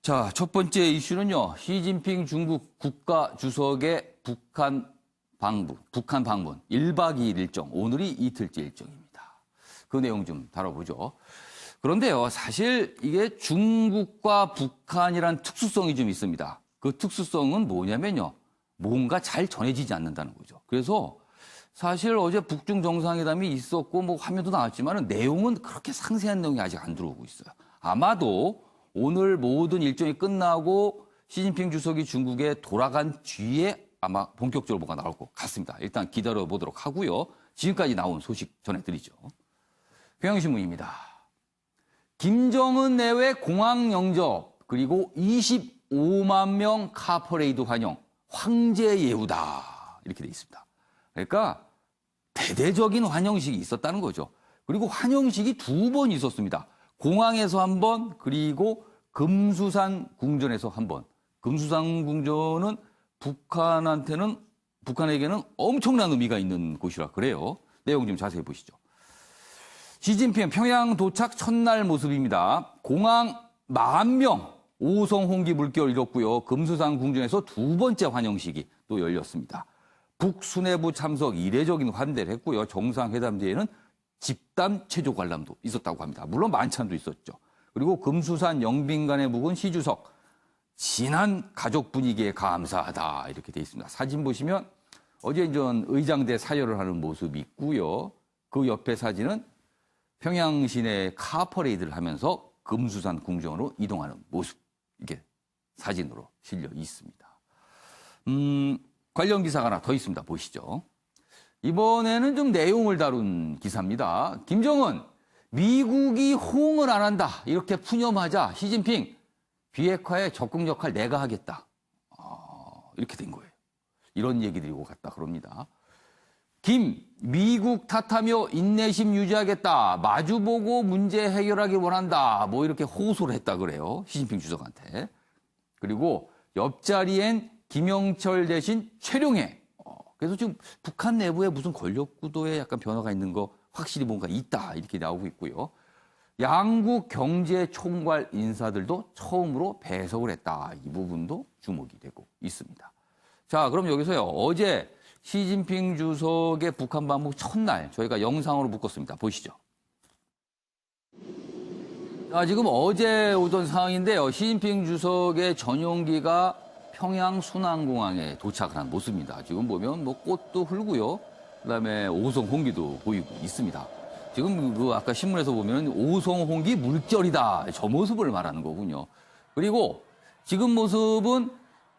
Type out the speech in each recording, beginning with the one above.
자, 첫 번째 이슈는요. 시진핑 중국 국가주석의 북한 방문 1박 2일 일정, 오늘이 이틀째 일정입니다. 그 내용 좀 다뤄보죠. 그런데요, 사실 이게 중국과 북한이란 특수성이 좀 있습니다. 그 특수성은 뭐냐면요. 뭔가 잘 전해지지 않는다는 거죠. 그래서 사실 어제 북중 정상회담이 있었고 뭐 화면도 나왔지만 내용은 그렇게 상세한 내용이 아직 안 들어오고 있어요. 아마도 오늘 모든 일정이 끝나고 시진핑 주석이 중국에 돌아간 뒤에 아마 본격적으로 뭐가 나올 것 같습니다. 일단 기다려보도록 하고요. 지금까지 나온 소식 전해드리죠. 경향신문입니다. 김정은 내외 공항 영접 그리고 25만 명 카퍼레이드 환영, 황제 예우다 이렇게 돼 있습니다. 그러니까 대대적인 환영식이 있었다는 거죠. 그리고 환영식이 2번 있었습니다. 공항에서 한 번, 그리고 금수산 궁전에서 한 번. 금수산 궁전은 북한에게는 엄청난 의미가 있는 곳이라 그래요. 내용 좀 자세히 보시죠. 시진핑 평양 도착 첫날 모습입니다. 공항 10,000명 오성 홍기 물결 잃었고요. 금수산 궁전에서 2번째 환영식이 또 열렸습니다. 북수뇌부 참석 이례적인 환대를 했고요. 정상회담 뒤에는 집단 체조 관람도 있었다고 합니다. 물론 만찬도 있었죠. 그리고 금수산 영빈관에 묵은 시 주석, 진한 가족 분위기에 감사하다 이렇게 돼 있습니다. 사진 보시면 어제 의장대 사열을 하는 모습이 있고요. 그 옆에 사진은 평양 시내 카퍼레이드를 하면서 금수산 궁전으로 이동하는 모습, 이게 사진으로 실려 있습니다. 관련 기사가 하나 더 있습니다. 보시죠. 이번에는 좀 내용을 다룬 기사입니다. 김정은, 미국이 호응을 안 한다. 이렇게 푸념하자 시진핑, 비핵화에 적극 역할 내가 하겠다. 이렇게 된 거예요. 이런 얘기들이 오고 갔다 그럽니다. 김, 미국 탓하며 인내심 유지하겠다. 마주보고 문제 해결하길 원한다. 뭐 이렇게 호소를 했다 그래요. 시진핑 주석한테. 그리고 옆자리엔 김영철 대신 최룡해. 그래서 지금 북한 내부에 무슨 권력 구도에 약간 변화가 있는 거 확실히 뭔가 있다 이렇게 나오고 있고요. 양국 경제 총괄 인사들도 처음으로 배석을 했다. 이 부분도 주목이 되고 있습니다. 자, 그럼 여기서요. 어제 시진핑 주석의 북한 방문 첫날 저희가 영상으로 묶었습니다. 보시죠. 자, 지금 어제 오전 상황인데요. 시진핑 주석의 전용기가 평양 순안공항에 도착을 한 모습입니다. 지금 보면 뭐 꽃도 흘고요. 그다음에 오송 홍기도 보이고 있습니다. 지금 아까 신문에서 보면 오송 홍기 물결이다. 저 모습을 말하는 거군요. 그리고 지금 모습은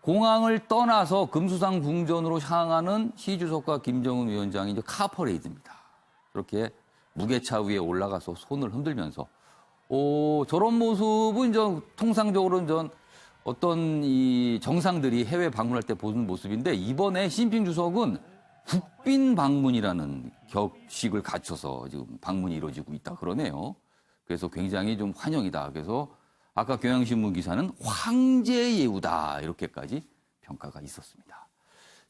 공항을 떠나서 금수산 궁전으로 향하는 시 주석과 김정은 위원장이 이제 카퍼레이드입니다. 그렇게 무게차 위에 올라가서 손을 흔들면서 저런 모습은 통상적으로는 어떤 이 정상들이 해외 방문할 때 보는 모습인데 이번에 시진핑 주석은 국빈 방문이라는 격식을 갖춰서 지금 방문이 이루어지고 있다 그러네요. 그래서 굉장히 좀 환영이다. 그래서 아까 경향신문 기사는 황제 예우다 이렇게까지 평가가 있었습니다.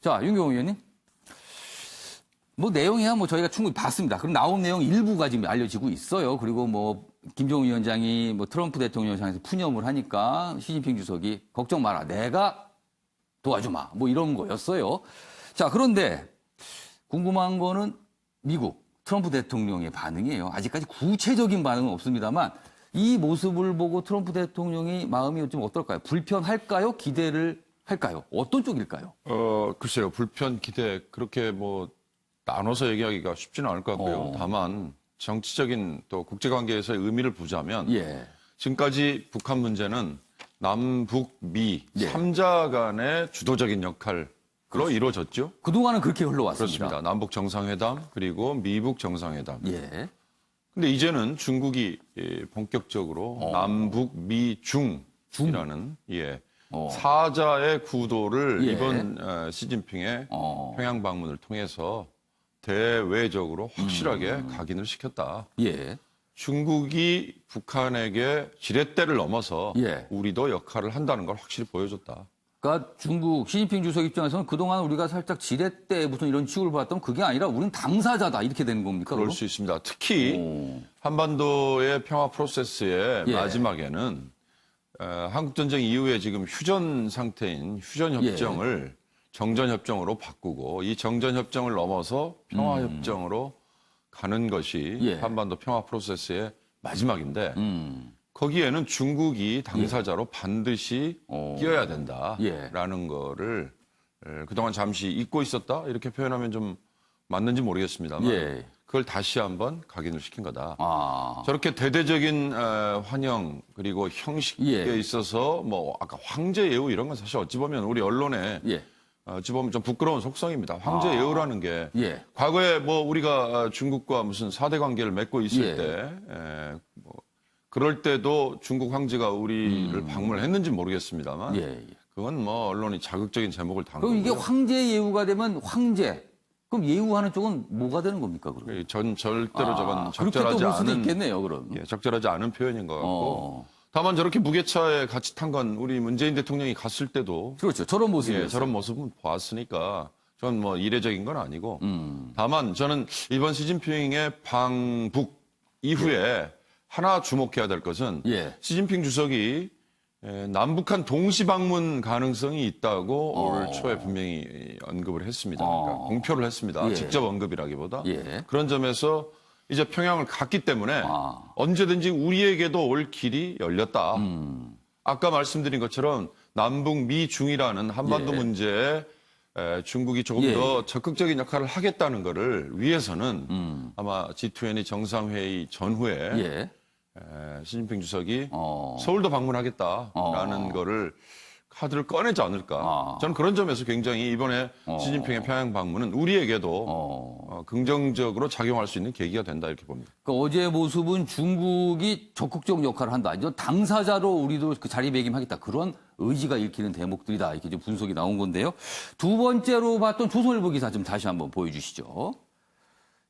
자, 윤경호 의원님. 뭐 내용이야 뭐 저희가 충분히 봤습니다. 그럼 나온 내용 일부가 지금 알려지고 있어요. 그리고 뭐 김정은 위원장이 뭐 트럼프 대통령 향해서 푸념을 하니까 시진핑 주석이 걱정 마라. 내가 도와주마. 뭐 이런 거였어요. 자, 그런데 궁금한 거는 미국 트럼프 대통령의 반응이에요. 아직까지 구체적인 반응은 없습니다만 이 모습을 보고 트럼프 대통령이 마음이 좀 어떨까요? 불편할까요? 기대를 할까요? 어떤 쪽일까요? 글쎄요. 불편, 기대 그렇게 뭐 나눠서 얘기하기가 쉽지는 않을 것 같고요. 다만 정치적인 또 국제관계에서의 의미를 보자면 지금까지 북한 문제는 남북, 미 3자 간의 주도적인 역할로 이루어졌죠. 그동안은 그렇게 흘러왔습니다. 그렇습니다. 남북 정상회담 그리고 미북 정상회담. 근데 이제는 중국이 본격적으로 남북, 미, 중이라는 사자의 구도를 이번 시진핑의 평양 방문을 통해서 대외적으로 확실하게 각인을 시켰다. 중국이 북한에게 지렛대를 넘어서 우리도 역할을 한다는 걸 확실히 보여줬다. 그러니까 중국 시진핑 주석 입장에서는 그동안 우리가 살짝 지렛대 무슨 이런 취급을 받았던 그게 아니라 우리는 당사자다 이렇게 되는 겁니까? 그럴 수 있습니다. 특히 한반도의 평화 프로세스의 마지막에는 한국전쟁 이후에 지금 휴전 상태인 휴전협정을 정전협정으로 바꾸고 이 정전협정을 넘어서 평화협정으로 가는 것이 한반도 평화 프로세스의 마지막인데 거기에는 중국이 당사자로 반드시 끼어야 된다라는 거를 그동안 잠시 잊고 있었다 이렇게 표현하면 좀 맞는지 모르겠습니다만 그걸 다시 한번 각인을 시킨 거다. 저렇게 대대적인 환영 그리고 형식에 있어서 뭐 아까 황제 예우 이런 건 사실 어찌 보면 우리 언론에 어찌 보면 좀 부끄러운 속성입니다. 황제 예우라는 게 과거에 뭐 우리가 중국과 무슨 4대 관계를 맺고 있을 때 뭐 그럴 때도 중국 황제가 우리를 방문을 했는지 모르겠습니다만 그건 뭐 언론이 자극적인 제목을 단 거고요. 그럼 이게 황제 예우가 되면 황제 그럼 예우하는 쪽은 뭐가 되는 겁니까? 그럼? 절대로 저건 적절하지 않은 수도 있겠네요. 그럼 적절하지 않은 표현인 것 같고 다만 저렇게 무게차에 같이 탄 건 우리 문재인 대통령이 갔을 때도 그렇죠. 저런 모습이었어요. 저런 모습은 보았으니까 전 뭐 이례적인 건 아니고 다만 저는 이번 시진핑의 방북 이후에 하나 주목해야 될 것은 시진핑 주석이 남북한 동시 방문 가능성이 있다고 올 초에 분명히 언급을 했습니다. 그러니까 공표를 했습니다. 직접 언급이라기보다. 그런 점에서 이제 평양을 갔기 때문에 언제든지 우리에게도 올 길이 열렸다. 아까 말씀드린 것처럼 남북 미중이라는 한반도 문제에 중국이 조금 더 적극적인 역할을 하겠다는 거를 위해서는 아마 G20 정상회의 전후에 시진핑 주석이 서울도 방문하겠다라는 거를 카드를 꺼내지 않을까. 저는 그런 점에서 굉장히 이번에 시진핑의 평양 방문은 우리에게도 긍정적으로 작용할 수 있는 계기가 된다 이렇게 봅니다. 그러니까 어제의 모습은 중국이 적극적 역할을 한다. 이제 당사자로 우리도 그 자리매김하겠다. 그런 의지가 읽히는 대목들이다. 이렇게 좀 분석이 나온 건데요. 두 번째로 봤던 조선일보 기사 좀 다시 한번 보여주시죠.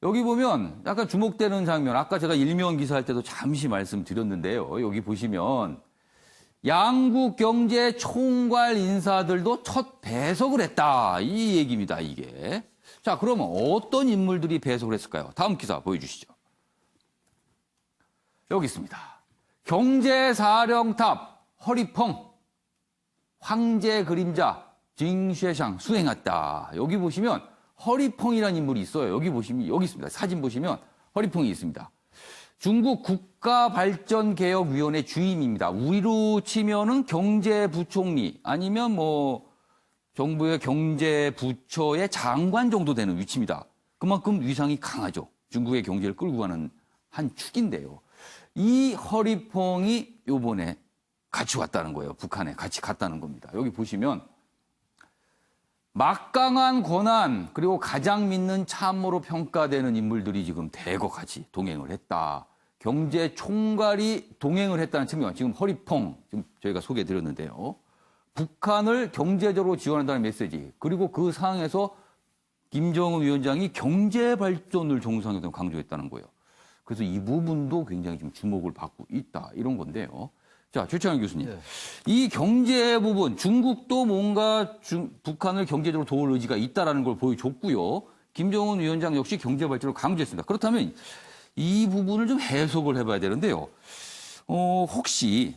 여기 보면 약간 주목되는 장면, 아까 제가 일면 기사할 때도 잠시 말씀드렸는데요. 여기 보시면 양국 경제 총괄 인사들도 첫 배석을 했다. 이 얘기입니다, 이게. 자, 그러면 어떤 인물들이 배석을 했을까요? 다음 기사 보여주시죠. 여기 있습니다. 경제사령탑 허리펑 황제 그림자 징쉐샹 수행했다. 여기 보시면 허리펑이라는 인물이 있어요. 여기 보시면, 여기 있습니다. 사진 보시면 허리펑이 있습니다. 중국 국가발전개혁위원회 주임입니다. 우리로 치면은 경제부총리 아니면 뭐 정부의 경제부처의 장관 정도 되는 위치입니다. 그만큼 위상이 강하죠. 중국의 경제를 끌고 가는 한 축인데요. 이 허리펑이 요번에 같이 왔다는 거예요. 북한에 같이 갔다는 겁니다. 여기 보시면 막강한 권한 그리고 가장 믿는 참모로 평가되는 인물들이 지금 대거 같이 동행을 했다. 경제 총괄이 동행을 했다는 측면, 지금 허리펑 지금 저희가 소개해드렸는데요. 북한을 경제적으로 지원한다는 메시지, 그리고 그 상황에서 김정은 위원장이 경제 발전을 정상적으로 강조했다는 거예요. 그래서 이 부분도 굉장히 좀 주목을 받고 있다 이런 건데요. 자, 최창현 교수님. 이 경제 부분, 중국도 뭔가 북한을 경제적으로 도울 의지가 있다는 걸 보여줬고요. 김정은 위원장 역시 경제 발전을 강조했습니다. 그렇다면 이 부분을 좀 해석을 해봐야 되는데요. 혹시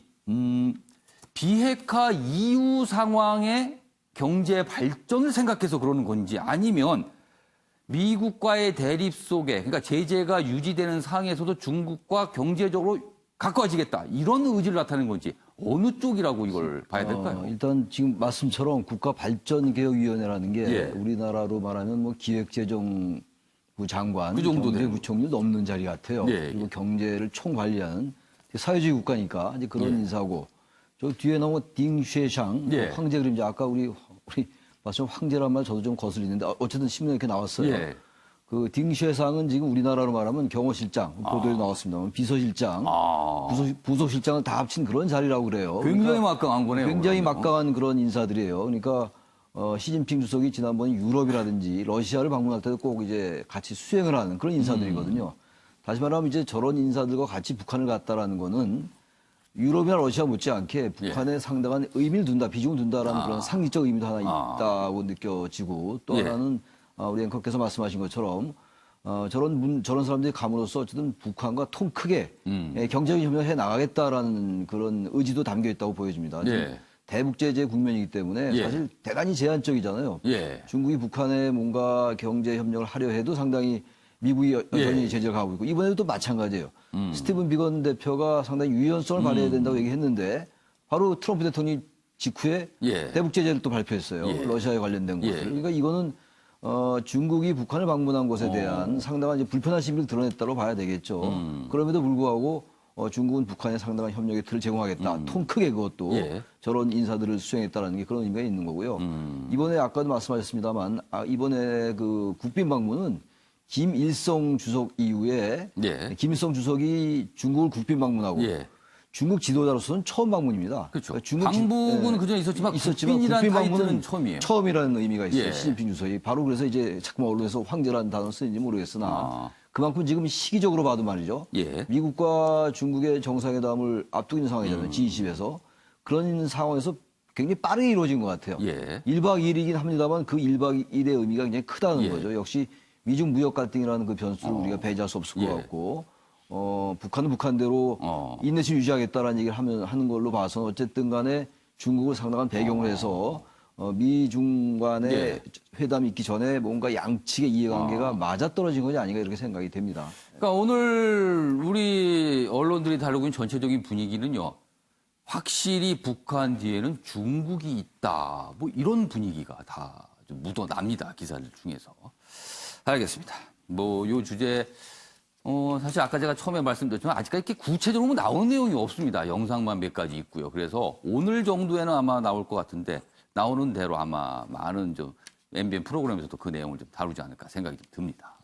비핵화 이후 상황의 경제 발전을 생각해서 그러는 건지 아니면 미국과의 대립 속에, 그러니까 제재가 유지되는 상황에서도 중국과 경제적으로 가까워지겠다. 이런 의지를 나타내는 건지 어느 쪽이라고 이걸 봐야 될까요? 일단 지금 말씀처럼 국가발전개혁위원회라는 게 우리나라로 말하면 뭐 기획재정부 장관, 그 정도 경제부총리 넘는 자리 같아요. 그리고 경제를 총관리하는 사회주의 국가니까 이제 그런 인사고 저 뒤에 나온 딩쉐샹 황제 그림자 아까 우리 말씀 황제란 말 저도 좀 거슬리는데 어쨌든 신문에 이렇게 나왔어요. 그 딩쉐상은 지금 우리나라로 말하면 경호실장, 보도에 나왔습니다만 비서실장, 부서실장을 다 합친 그런 자리라고 그래요. 굉장히 그러니까 막강한 거네요. 굉장히 막강한 그런 인사들이에요. 그러니까 시진핑 주석이 지난번 유럽이라든지 러시아를 방문할 때도 꼭 이제 같이 수행을 하는 그런 인사들이거든요. 다시 말하면 이제 저런 인사들과 같이 북한을 갔다라는 거는 유럽이나 러시아 못지않게 북한에 상당한 의미를 둔다, 비중을 둔다라는 그런 상징적 의미도 하나 있다고 느껴지고 또 하나는 우리 앵커께서 말씀하신 것처럼 저런 사람들이 감으로써 어쨌든 북한과 통 크게 경제적인 협력을 해 나가겠다라는 그런 의지도 담겨 있다고 보여집니다. 예. 대북제재 국면이기 때문에 예. 사실 대단히 제한적이잖아요. 예. 중국이 북한에 뭔가 경제 협력을 하려 해도 상당히 미국이 여전히 제재를 가하고 있고 이번에도 또 마찬가지예요. 스티븐 비건 대표가 상당히 유연성을 발휘해야 된다고 얘기했는데 바로 트럼프 대통령이 직후에 대북 제재를 또 발표했어요. 러시아에 관련된 것을. 그러니까 이거는 중국이 북한을 방문한 것에 대한 상당한 이제 불편한 심리를 드러냈다고 봐야 되겠죠. 그럼에도 불구하고 중국은 북한에 상당한 협력의 틀을 제공하겠다. 통 크게 그것도 저런 인사들을 수행했다는 게 그런 의미가 있는 거고요. 이번에 아까도 말씀하셨습니다만 이번에 그 국빈 방문은 김일성 주석 이후에 김일성 주석이 중국을 국빈 방문하고 중국 지도자로서는 처음 방문입니다. 그렇죠. 그러니까 중국 방북은 그전 있었지만 국빈이라는 타이틀은 처음이에요. 처음이라는 의미가 있어요. 시진핑 주석이. 바로 그래서 이제 자꾸만 언론에서 황제라는 단어를 쓰는지 모르겠으나 그만큼 지금 시기적으로 봐도 말이죠. 미국과 중국의 정상회담을 앞두고 있는 상황이잖아요. G20에서. 그런 상황에서 굉장히 빠르게 이루어진 것 같아요. 1박 2일이긴 합니다만 그 1박 2일의 의미가 굉장히 크다는 거죠. 역시 미중 무역 갈등이라는 그 변수를 우리가 배제할 수 없을 것 같고 북한은 북한대로 인내심 유지하겠다라는 얘기를 하는 걸로 봐서 어쨌든 간에 중국을 상당한 배경으로 해서 미중 간의 회담이 있기 전에 뭔가 양측의 이해관계가 맞아떨어진 것이 아닌가 이렇게 생각이 됩니다. 그러니까 오늘 우리 언론들이 다루고 있는 전체적인 분위기는요. 확실히 북한 뒤에는 중국이 있다. 뭐 이런 분위기가 다 좀 묻어납니다. 기사들 중에서. 알겠습니다. 뭐 요 주제 사실 아까 제가 처음에 말씀드렸지만 아직까지 이렇게 구체적으로 나오는 내용이 없습니다. 영상만 몇 가지 있고요. 그래서 오늘 정도에는 아마 나올 것 같은데 나오는 대로 아마 많은 좀 MBN 프로그램에서도 그 내용을 좀 다루지 않을까 생각이 좀 듭니다.